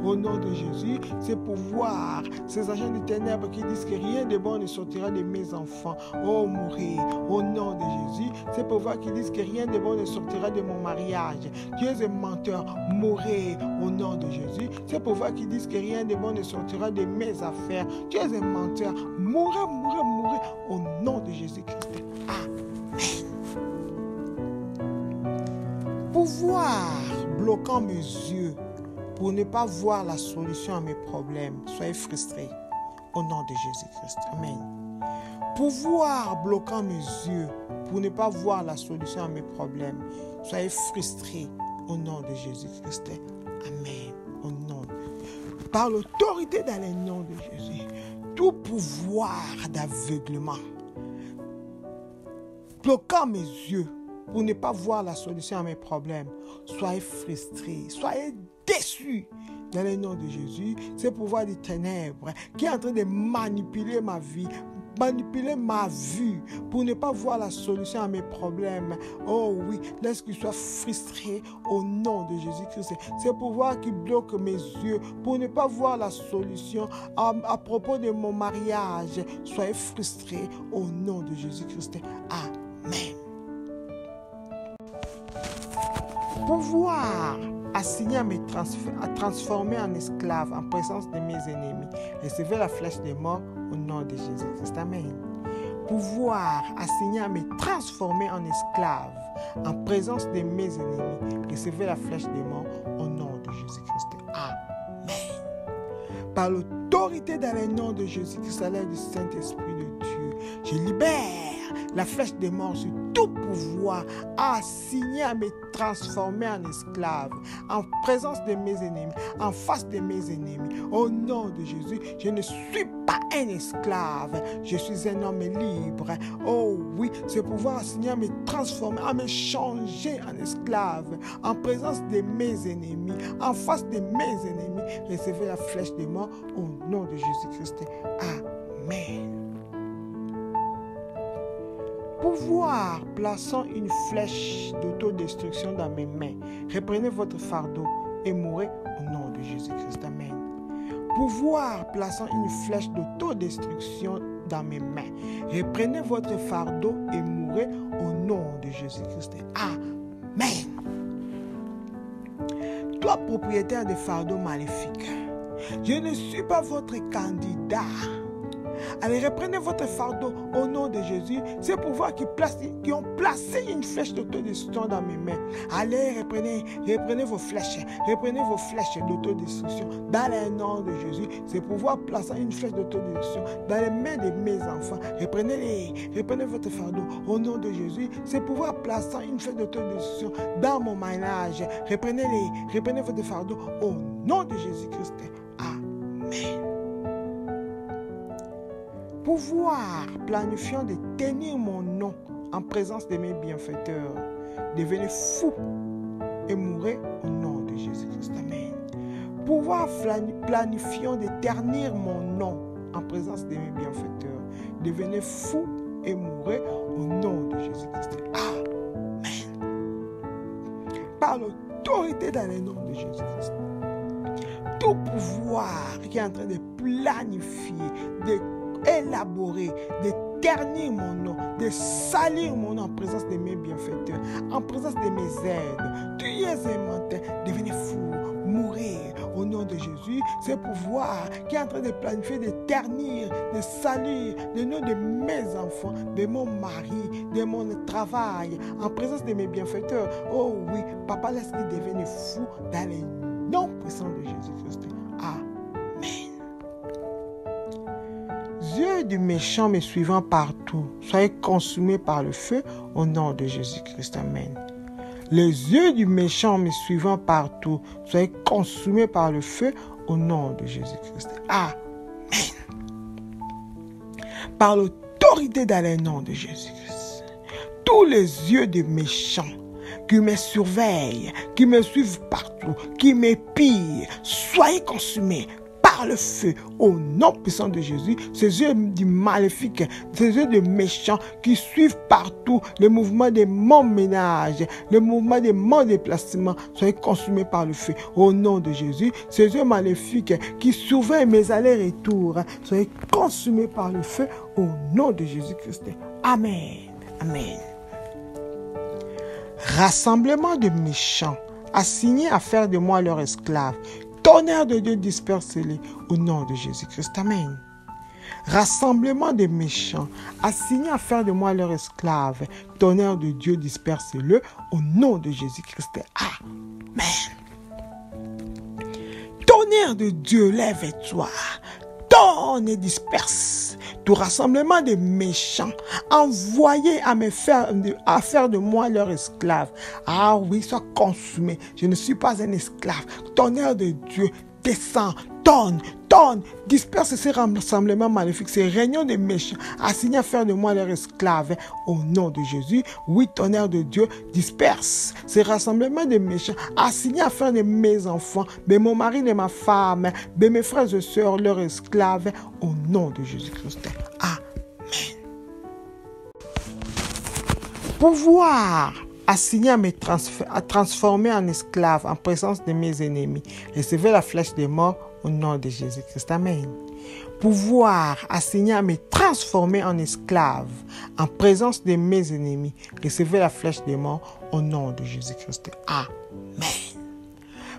au nom de Jésus. Ces pouvoirs, ces agents de ténèbres qui disent que rien de bon ne sortira de mes enfants. Mourrez au nom de Jésus. Ces pouvoirs qui disent que rien de bon ne sortira de mon mariage. Tu es un menteur, mourrez au nom de Jésus. Ces pouvoirs qui disent que rien de bon ne sortira de mes affaires. Tu es un menteur, mourrez au nom de Jésus-Christ. Amen. Pouvoir bloquant mes yeux pour ne pas voir la solution à mes problèmes, soyez frustrés au nom de Jésus-Christ. Amen. Pouvoir bloquant mes yeux pour ne pas voir la solution à mes problèmes, soyez frustrés au nom de Jésus-Christ. Amen. Au nom. Par l'autorité dans le nom de Jésus, tout pouvoir d'aveuglement bloquant mes yeux pour ne pas voir la solution à mes problèmes, soyez frustrés, soyez déçus dans le nom de Jésus. Ce pouvoir des ténèbres qui est en train de manipuler ma vie, manipuler ma vue pour ne pas voir la solution à mes problèmes. Oui, laisse qu'il soit frustré au nom de Jésus-Christ. Ce pouvoir qui bloque mes yeux pour ne pas voir la solution à propos de mon mariage, soyez frustrés au nom de Jésus-Christ. Amen. Pouvoir assigner à transformer en esclave en présence de mes ennemis. Recevez la flèche de mort au nom de Jésus-Christ. Amen. Pouvoir assigner à me transformer en esclave en présence de mes ennemis. Recevez la flèche de mort au nom de Jésus-Christ. Amen. Par l'autorité dans le nom de Jésus-Christ, à l'aide du Saint-Esprit de Dieu, je libère la flèche de mort sur tout pouvoir assigné à me transformer en esclave en présence de mes ennemis, en face de mes ennemis. Au nom de Jésus, je ne suis pas un esclave, je suis un homme libre. Oui, ce pouvoir assigné à me transformer, à me changer en esclave en présence de mes ennemis, en face de mes ennemis. Recevez la flèche de mort au nom de Jésus-Christ. Amen. Pouvoir plaçant une flèche d'autodestruction dans mes mains. Reprenez votre fardeau et mourrez au nom de Jésus-Christ. Amen. Pouvoir plaçant une flèche d'autodestruction dans mes mains. Reprenez votre fardeau et mourrez au nom de Jésus-Christ. Amen. Toi, propriétaire de fardeaux maléfiques, Je ne suis pas votre candidat. Allez, reprenez votre fardeau au nom de Jésus. Ces pouvoirs qui ont placé une flèche d'autodestruction dans mes mains. Allez, reprenez vos flèches. Reprenez vos flèches d'autodestruction dans le nom de Jésus. Ces pouvoirs plaçant une flèche d'autodestruction dans les mains de mes enfants. Reprenez-les. Reprenez votre fardeau au nom de Jésus. Ces pouvoirs plaçant une flèche d'autodestruction dans mon ménage. Reprenez-les. Reprenez votre fardeau au nom de Jésus-Christ. Amen. Pouvoir planifiant de tenir mon nom en présence de mes bienfaiteurs. Devenez fou et mourrez au nom de Jésus-Christ. Amen. Pouvoir planifiant de ternir mon nom en présence de mes bienfaiteurs. Devenez fou et mourrez au nom de Jésus-Christ. Amen. Par l'autorité dans le nom de Jésus-Christ. Tout pouvoir qui est en train de planifier, de élaborer, de ternir mon nom, de salir mon nom en présence de mes bienfaiteurs, en présence de mes aides. Tu es aimanté, devenez fou, mourir au nom de Jésus. Ce pouvoir qui est en train de planifier, de ternir, de salir le nom de mes enfants, de mon mari, de mon travail, en présence de mes bienfaiteurs. Oh oui, papa, laisse-les devenir fou dans les noms puissants de Jésus-Christ. Yeux du méchant me suivant partout, soyez consumés par le feu au nom de Jésus-Christ. Amen. Les yeux du méchant me suivant partout, soyez consumés par le feu au nom de Jésus-Christ. Amen. Par l'autorité dans le nom de Jésus-Christ, tous les yeux des méchants qui me surveillent, qui me suivent partout, qui m'épient, soyez consumés par le feu, au nom puissant de Jésus. Ces yeux du maléfique, ces yeux de méchants qui suivent partout le mouvement de mon ménage, le mouvement de mon déplacement, soyez consumés par le feu, au nom de Jésus. Ces yeux maléfiques qui surveillent mes allers-retours, soyez consumés par le feu, au nom de Jésus-Christ. Amen. Amen. Rassemblement de méchants, assignés à faire de moi leur esclave. Tonnerre de Dieu, dispersez-les au nom de Jésus-Christ. Amen. Rassemblement des méchants, assignés à faire de moi leur esclave. Tonnerre de Dieu, dispersez-le au nom de Jésus-Christ. Amen. Tonnerre de Dieu, lève-toi. Tonne et disperse tout rassemblement de méchants envoyés à faire de moi leur esclave. Ah oui, sois consumé. Je ne suis pas un esclave. Tonnerre de Dieu, descend, tonne, disperse ces rassemblements maléfiques, ces réunions de méchants assignés à faire de moi leur esclave. Au nom de Jésus, oui, tonnerre de Dieu, disperse ces rassemblements de méchants assignés à faire de mes enfants, de mon mari, de ma femme, de mes frères et sœurs, leurs esclaves. Au nom de Jésus-Christ. Amen. Pouvoir assigné à transformer en esclave en présence de mes ennemis. Recevez la flèche de mort au nom de Jésus-Christ. Amen. Pouvoir assigné à me transformer en esclave en présence de mes ennemis. Recevez la flèche de mort au nom de Jésus-Christ. Amen.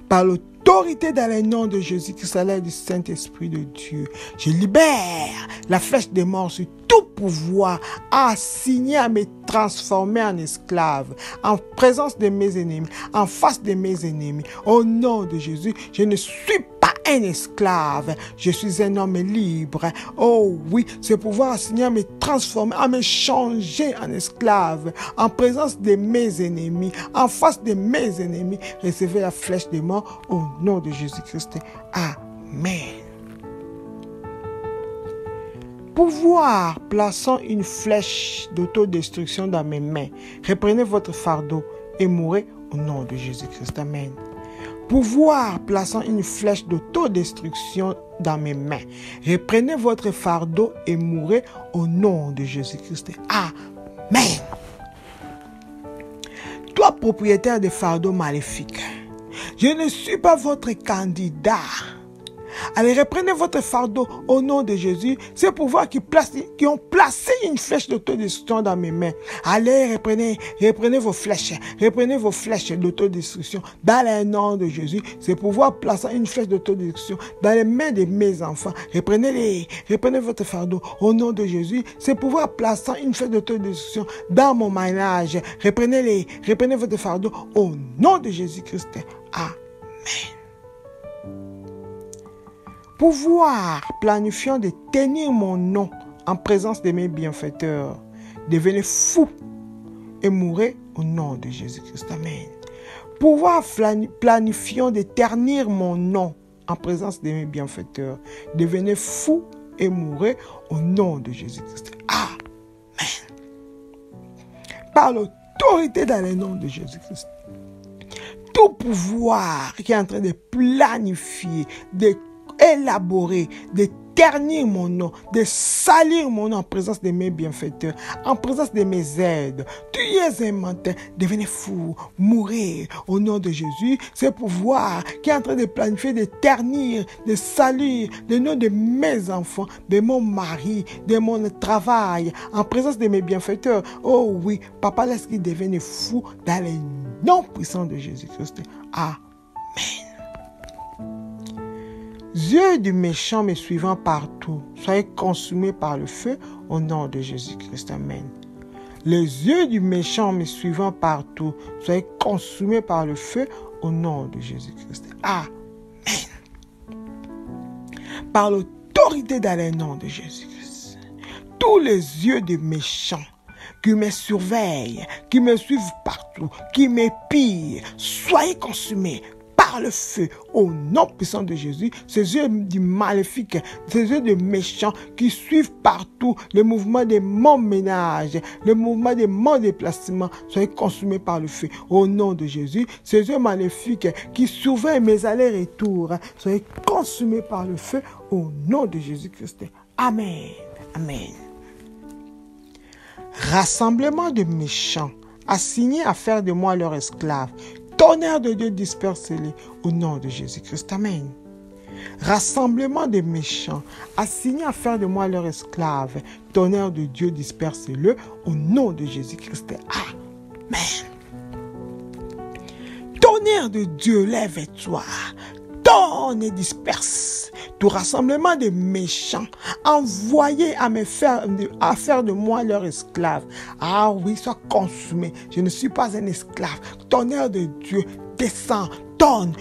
Par l'autorité dans le nom de Jésus-Christ, à l'aide du Saint-Esprit de Dieu, je libère la flèche de mort sur tout pouvoir assigné à me transformer en esclave, en présence de mes ennemis, en face de mes ennemis. Au nom de Jésus, je ne suis pas un esclave, je suis un homme libre. Oh oui, ce pouvoir assigné à me transformer, à me changer en esclave, en présence de mes ennemis, en face de mes ennemis. Recevez la flèche de mort au nom de Jésus-Christ. Amen. Pouvoir plaçant une flèche d'autodestruction dans mes mains. Reprenez votre fardeau et mourrez au nom de Jésus-Christ. Amen. Pouvoir plaçant une flèche d'autodestruction dans mes mains. Reprenez votre fardeau et mourrez au nom de Jésus-Christ. Amen. Toi, propriétaire de fardeaux maléfiques, je ne suis pas votre candidat. Allez, reprenez votre fardeau au nom de Jésus. Ces pouvoirs qui ont placé une flèche d'autodestruction dans mes mains. Allez, reprenez vos flèches. Reprenez vos flèches d'autodestruction dans le nom de Jésus. Ces pouvoirs plaçant une flèche d'autodestruction dans les mains de mes enfants. Reprenez votre fardeau au nom de Jésus. Ces pouvoirs plaçant une flèche d'autodestruction dans mon ménage. Reprenez votre fardeau au nom de Jésus-Christ. Amen. Pouvoir planifiant de tenir mon nom en présence de mes bienfaiteurs. Devenez fou et mourrez au nom de Jésus-Christ. Amen. Pouvoir planifiant de ternir mon nom en présence de mes bienfaiteurs. Devenez fou et mourrez au nom de Jésus-Christ. Amen. Par l'autorité dans le nom de Jésus-Christ. Tout pouvoir qui est en train de planifier, d'élaborer, de ternir mon nom, de salir mon nom en présence de mes bienfaiteurs, en présence de mes aides. Tu es un menteur, devenez fou, mourir au nom de Jésus. Ce pouvoir qui est en train de planifier, de ternir, de salir le nom de mes enfants, de mon mari, de mon travail, en présence de mes bienfaiteurs. Oh oui, papa, laisse qu'il devienne fou dans le nom puissant de Jésus-Christ. Amen. Yeux du méchant me suivant partout, soyez consumés par le feu au nom de Jésus-Christ. Amen. Les yeux du méchant me suivant partout, soyez consumés par le feu au nom de Jésus-Christ. Amen. Par l'autorité dans le nom de Jésus-Christ. Tous les yeux des méchants qui me surveillent, qui me suivent partout, qui m'épient, soyez consumés par le feu, au nom puissant de Jésus. Ces yeux du maléfique, ces yeux de méchants qui suivent partout le mouvement de mon ménage, le mouvement de mon déplacement, soyez consumés par le feu, au nom de Jésus. Ces yeux maléfiques qui surveillent mes allers-retours, soyez consumés par le feu, au nom de Jésus-Christ. Amen. Amen. Rassemblement de méchants, assignés à faire de moi leur esclave. Tonnerre de Dieu, dispersez-les au nom de Jésus-Christ. Amen. Rassemblement des méchants, assignés à faire de moi leur esclave. Tonnerre de Dieu, dispersez-le au nom de Jésus-Christ. Amen. Tonnerre de Dieu, lève-toi. Tonne et disperse tout rassemblement de méchants envoyés à faire de moi leur esclave. Ah oui, sois consumé. Je ne suis pas un esclave. Tonnerre de Dieu, descend, tonne,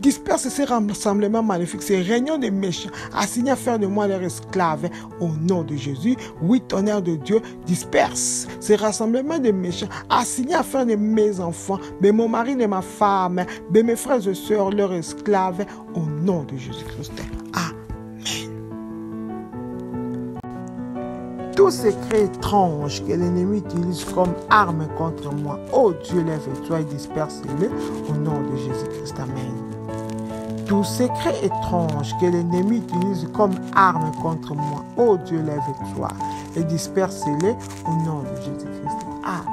disperse ces rassemblements maléfiques, ces réunions de méchants assignés à faire de moi leur esclave. Au nom de Jésus, oui, tonnerre de Dieu, disperse ces rassemblements de méchants assignés à faire de mes enfants, de mon mari, de ma femme, de mes frères et sœurs, leur esclave. Au nom de Jésus-Christ. Amen. Tout secret étrange que l'ennemi utilise comme arme contre moi, oh Dieu, lève-toi et disperse-le au nom de Jésus-Christ. Amen. Tout secret étrange que l'ennemi utilise comme arme contre moi, oh Dieu, lève-toi et disperse-le au nom de Jésus-Christ. Amen.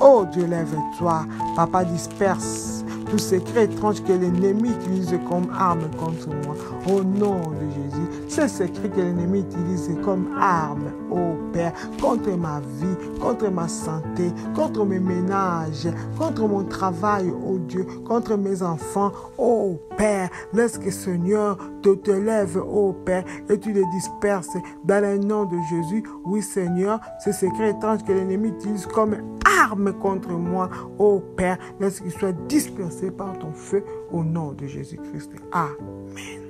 Oh Dieu, lève-toi, papa, disperse tout secret étrange que l'ennemi utilise comme arme contre moi. Au nom de Jésus, ce secret que l'ennemi utilise comme arme, oh Père, contre ma vie, contre ma santé, contre mes ménages, contre mon travail, oh Dieu, contre mes enfants, oh Père, laisse que Seigneur te lève, oh Père, et tu les disperses dans le nom de Jésus. Oui Seigneur, ce secret étrange que l'ennemi utilise comme arme contre moi, oh Père, laisse qu'il soit dispersé par ton feu au nom de Jésus-Christ. Amen.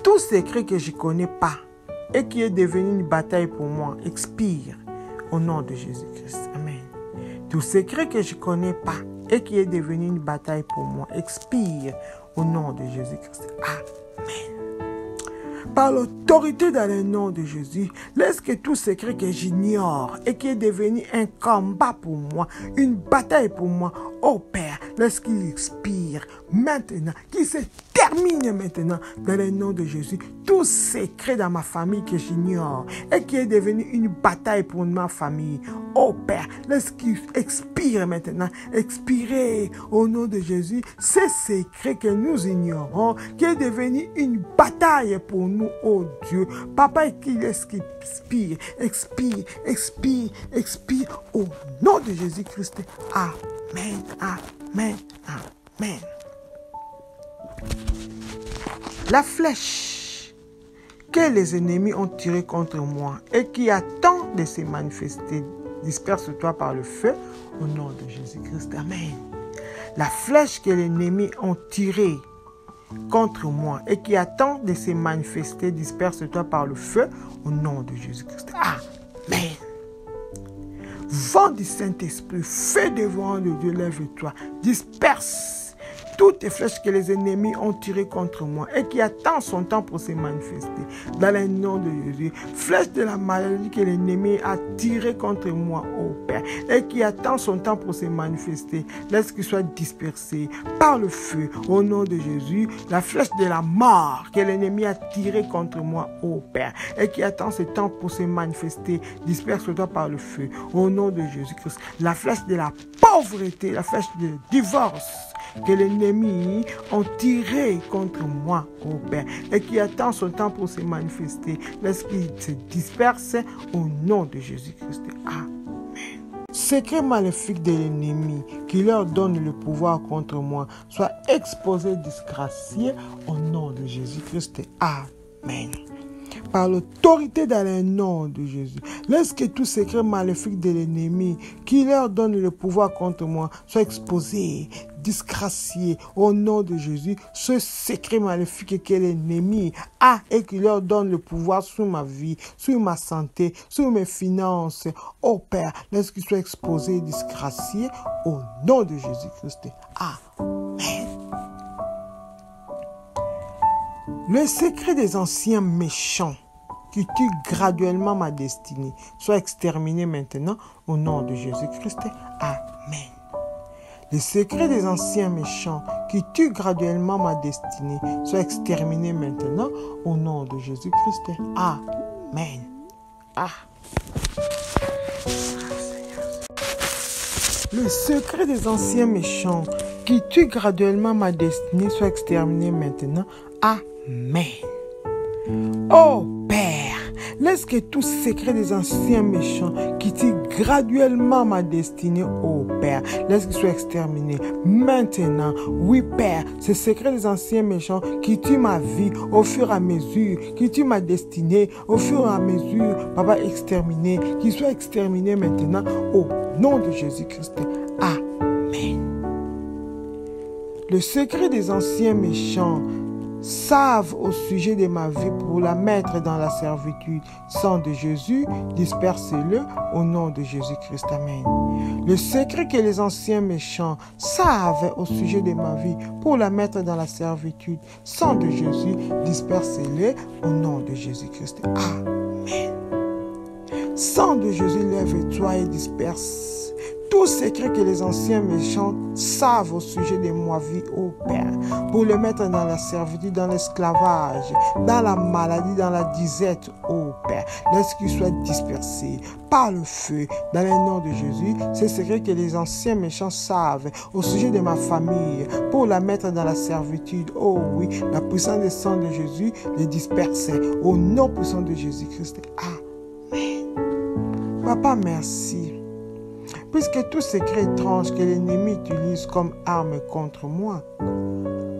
Tout secret que je ne connais pas et qui est devenu une bataille pour moi, expire au nom de Jésus-Christ. Amen. Tout secret que je ne connais pas et qui est devenu une bataille pour moi, expire au nom de Jésus-Christ. Amen. Par l'autorité dans le nom de Jésus, laisse que tout secret que j'ignore et qui est devenu un combat pour moi, une bataille pour moi, oh Père, laisse qu'il expire maintenant, qu'il se termine maintenant dans le nom de Jésus. Tout secret dans ma famille que j'ignore et qui est devenu une bataille pour ma famille, oh Père, laisse qu'il expire maintenant, expirer au nom de Jésus, ces secrets que nous ignorons, qui est devenu une bataille pour nous, oh Dieu. Papa, qu'il laisse qu'il expire, expire, expire, expire au nom de Jésus-Christ. Amen, amen, amen. La flèche que les ennemis ont tirée contre moi et qui attend de se manifester, disperse-toi par le feu au nom de Jésus-Christ. Amen. La flèche que les ennemis ont tirée contre moi et qui attend de se manifester, disperse-toi par le feu au nom de Jésus-Christ. Amen. Vent du Saint-Esprit, feu devant de Dieu, lève-toi, disperse toutes les flèches que les ennemis ont tirées contre moi et qui attend son temps pour se manifester. Dans le nom de Jésus, flèche de la maladie que l'ennemi a tirée contre moi, ô Père, et qui attend son temps pour se manifester, laisse qu'il soit dispersé par le feu, au nom de Jésus. La flèche de la mort que l'ennemi a tirée contre moi, ô Père, et qui attend ce temps pour se manifester, disperse-toi par le feu, au nom de Jésus-Christ. La flèche de la pauvreté, la flèche du divorce, que l'ennemi ont tiré contre moi, ô Père, et qui attend son temps pour se manifester, laisse qu'il se disperse au nom de Jésus-Christ. Amen. Secret maléfique de l'ennemi qui leur donne le pouvoir contre moi soit exposé, disgracié au nom de Jésus-Christ. Amen. Par l'autorité dans le nom de Jésus, laisse que tout secret maléfique de l'ennemi qui leur donne le pouvoir contre moi soit exposé, disgracié au nom de Jésus. Ce secret maléfique que l'ennemi a et qui leur donne le pouvoir sur ma vie, sur ma santé, sur mes finances, oh Père, laisse qu'il soit exposé, disgracié au nom de Jésus-Christ. Amen. Le secret des anciens méchants qui tuent graduellement ma destinée soit exterminé maintenant au nom de Jésus-Christ. Amen. Le secret des anciens méchants qui tuent graduellement ma destinée soit exterminé maintenant au nom de Jésus-Christ. Amen. Le secret des anciens méchants qui tuent graduellement ma destinée soit exterminé maintenant. Amen. Oh Père, laisse que tout secret des anciens méchants qui tuent graduellement ma destinée, oh Père, laisse qu'il soit exterminé maintenant. Oui Père, ce secret des anciens méchants qui tuent ma vie au fur et à mesure, qui tuent ma destinée au fur et à mesure, Papa, exterminé, qu'il soit exterminé maintenant au nom de Jésus-Christ. Amen. Le secret des anciens méchants savent au sujet de ma vie pour la mettre dans la servitude. Sang de Jésus, dispersez-le au nom de Jésus-Christ. Amen. Le secret que les anciens méchants savent au sujet de ma vie pour la mettre dans la servitude. Sang de Jésus, dispersez-le au nom de Jésus-Christ. Amen. Sang de Jésus, lève-toi et disperse tout secret que les anciens méchants savent au sujet de ma vie, ô Père, pour le mettre dans la servitude, dans l'esclavage, dans la maladie, dans la disette, ô Père. Laisse qu'il soit dispersé par le feu, dans le nom de Jésus. Ces secrets que les anciens méchants savent au sujet de ma famille, pour la mettre dans la servitude, oh oui, la puissance du sang de Jésus les disperse au nom puissant de Jésus-Christ. Amen. Papa, merci. Puisque tout secret étrange que l'ennemi utilise comme arme contre moi,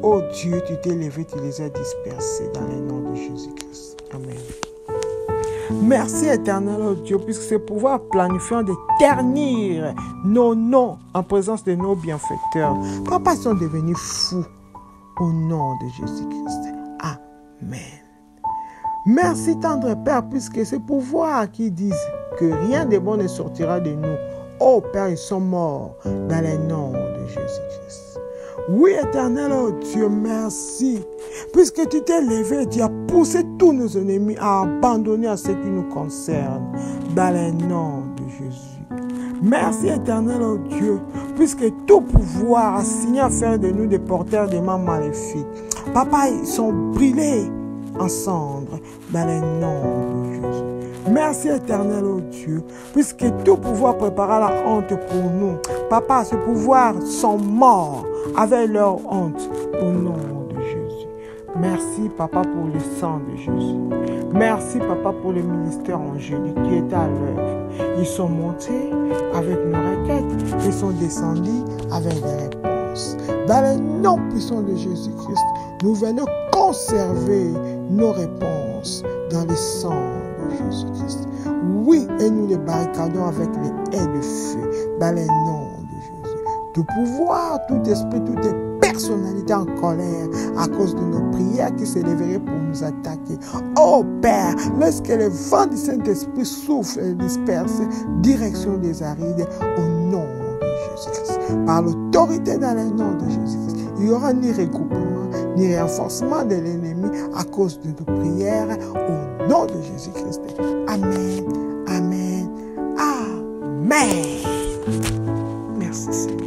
oh Dieu, tu t'es levé, tu les as dispersés dans le nom de Jésus-Christ. Amen. Merci éternel, oh Dieu, puisque ce pouvoir planifiant de ternir nos noms en présence de nos bienfaiteurs, papa, sont devenus fous au nom de Jésus-Christ. Amen. Merci tendre Père, puisque ce pouvoir qui disent que rien de bon ne sortira de nous, oh Père, ils sont morts dans le nom de Jésus-Christ. Oui, éternel, oh Dieu, merci. Puisque tu t'es levé, tu as poussé tous nos ennemis à abandonner à ce qui nous concerne. Dans le nom de Jésus. Merci, éternel, oh Dieu, puisque tout pouvoir a signé à faire de nous des porteurs des mains maléfiques. Papa, ils sont brûlés en cendres dans le nom de Jésus. Merci, éternel, oh Dieu, puisque tout pouvoir prépara la honte pour nous. Papa, ce pouvoir sont morts avec leur honte au nom de Jésus. Merci, Papa, pour le sang de Jésus. Merci, Papa, pour le ministère angélique qui est à l'œuvre. Ils sont montés avec nos requêtes. Ils sont descendus avec des réponses. Dans le nom puissant de Jésus-Christ, nous venons conserver nos réponses dans le sang de Jésus-Christ. Oui, et nous les barricadons avec les haies de feu dans le nom de Jésus. Tout pouvoir, tout esprit, toute personnalité en colère à cause de nos prières qui s'élèveraient pour nous attaquer. Oh Père, lorsque le vent du Saint-Esprit souffle et disperse, direction des arides au nom de Jésus-Christ. Par l'autorité dans le nom de Jésus-Christ, il n'y aura ni regroupement, ni renforcement de l'ennemi à cause de nos prières au nom de Jésus-Christ. Amen, amen, amen. Merci Seigneur.